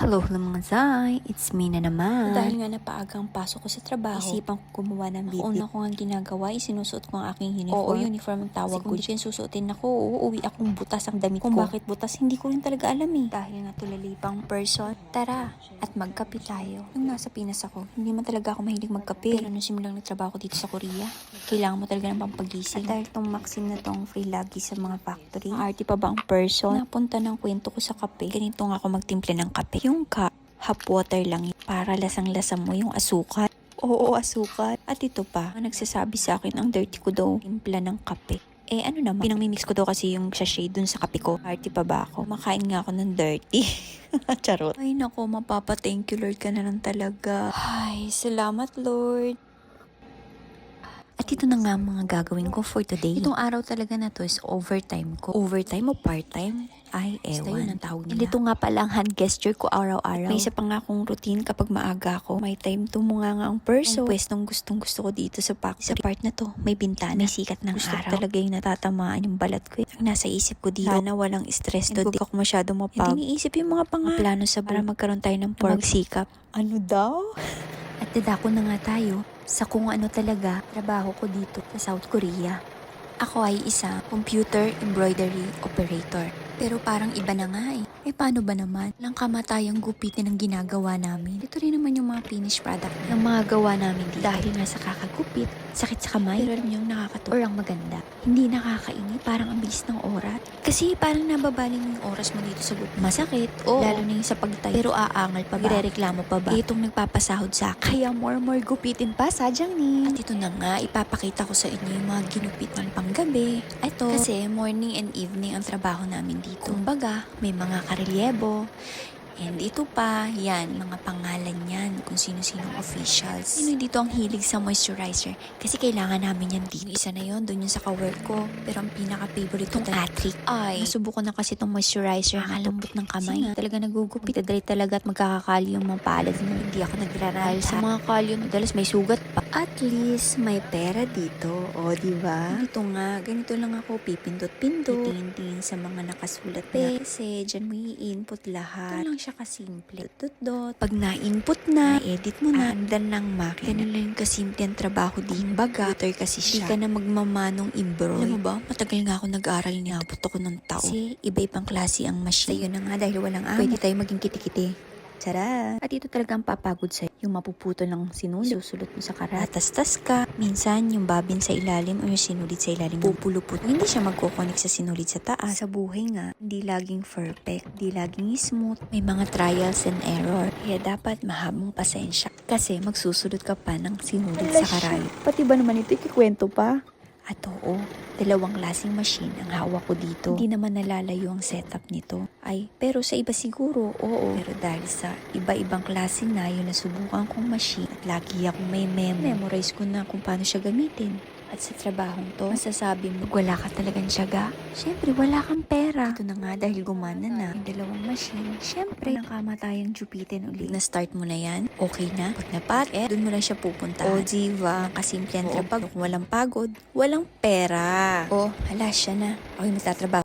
Hello mga Zay! It's me na naman. Dahil nga napaagang pasok ko sa trabaho, isipan ko gumawa ng bitbit. Una ko nga ginagawa, isinusuot ko ang aking uniform. Oo, uniform ang tawag ko. Kasi kung susuotin ako, uuwi akong butas ang damit ko. Kung bakit butas, hindi ko rin talaga alam eh. Dahil nga tulalipang person, tara, at magkape tayo. Nung nasa Pinas ako, hindi man talaga ako mahilig magkape. Pero nung simulang nagtrabaho ko dito sa Korea, kailangan mo talaga ng pampagising. At dahil tong Maxim na tong free lagi sa mga factory, arty pa ba ang person? Napunta ng kwento ko sa kape. Ganito nga ako magtimpla ng kape. Yung hot water lang para lasang-lasa mo yung asukal. Oo, asukal. At ito pa, nagsasabi sa akin ang dirty ko daw, timpla ng kape. Eh ano naman, pinamimix ko daw kasi yung sachet dun sa kape ko. Party pa ba ako? Makain nga ako ng dirty. Charot. Ay nako, mapapa-thank you Lord ka na lang talaga. Ay, salamat Lord. At ito na nga mga gagawin ko for today. Itong araw talaga na to is overtime ko. Overtime o part-time? Ay, ewan. Yun ang tawag nila. And ito nga pala ang hand gesture ko araw-araw. May isa pa nga akong routine kapag maaga ako. May time tumunga nga ang person. Ang pwestong gustong-gusto ko dito sa part na to. May bintana. May sikat ng araw. Talaga yung natatamaan yung balat ko. Ang nasa isip ko dito. Sana walang stress to. Huwag ako masyadong mapag. Hindi niisip yung mga plano sa para magkaroon tayo ng magsikap. Ano daw? At dadako na nga tayo sa kung ano talaga trabaho ko dito sa South Korea. Ako ay isa computer embroidery operator. Pero parang iba na nga eh. Eh paano ba naman? Lang kamatayang gupitin ang ginagawa namin. Ito rin naman yung mga finished product ng mga gawa namin dito. Dahil nga sa kakagupit, sakit sa kamay. Pero alam niyo yung nakakatuwa. Or ang maganda, hindi nakakainit. Parang ang bilis ng oras. Kasi parang nababaling yung oras mo dito sa gupit. Masakit. Oo. Lalo na yung sa pagtayo. Pero aangal pa ba? Magre-reklamo pa ba? Itong nagpapasahod sa akin. Kaya more gupitin pa, sadyang ni. At ito na nga, ipapakita ko sa inyo yung mga ginupit ng panggabi. Ito, kasi morning and evening ang trabaho namin dito. Kumbaga, may mga karelyebo. And ito pa, yan, mga pangalan yan, kung sino-sinong officials. Sino dito ang hilig sa moisturizer? Kasi kailangan namin yan dito. Yung isa na yon, doon yung sa ka-work ko. Pero ang pinaka-favorite ko, Patrick. Ay, nasubukan na kasi itong moisturizer. Nakalambot ng kamay. Talaga nagugupit. Dadali talaga at magkakakali yung mga palad mo. Hindi ako nagrarahal sa mga kalyo. Madalas may sugat pa. At least, may pera dito. O, diba? Dito nga, ganito lang ako pipindot-pindot. Tingin-tingin sa mga nakasulat na. Kasi dyan mo i-input lahat. Ito lang siya kasimple. Dot. Pag na-input na, edit mo na, andan ng makina. Ganun lang kasimple ang trabaho din. Baga, computer kasi siya. Hindi ka na magmamanong embroid. Alam mo ba, matagal nga ako nag-aaral niya. Abot ako ng tao. Kasi iba-ibang klase ang machine. Sa'yo na nga dahil walang amo. Pwede tayo maging kiti-kiti. Tara! At ito talaga ang papagod sa'yo. Yung mapuputol ng sinulid. Susulot mo sa karat. Tatas-tas ka. Minsan, yung babin sa ilalim o yung sinulid sa ilalim pupulupot. Hindi siya magkukonek sa sinulid sa taas. Sa buhay nga, hindi laging perfect. Hindi laging smooth. May mga trials and error. Kaya dapat mahabang pasensya. Kasi magsusulot ka pa ng sinulid sa karat. Pati ba naman ito ikikwento pa? At oo, dalawang klaseng machine ang hawak ko dito. Hindi naman nalalayo ang setup nito. Ay, pero sa iba siguro, oo. Pero dahil sa iba-ibang klase na yung nasubukan kong machine at lagi akong may memorize ko na kung paano siya gamitin. At sa trabahong to, masasabi mo, wala ka talagang tiyaga. Siyempre, wala kang pera. Ito na nga dahil gumana na yung dalawang machine. Siyempre, nakamatayang jupitin ulit. Na-start mo na yan, okay na. Pag napat, dun mo lang siya pupunta. O, diva, kasimple ang trabaho. Kung walang pagod, walang pera. O, hala siya na. Ako'y magtatrabaho.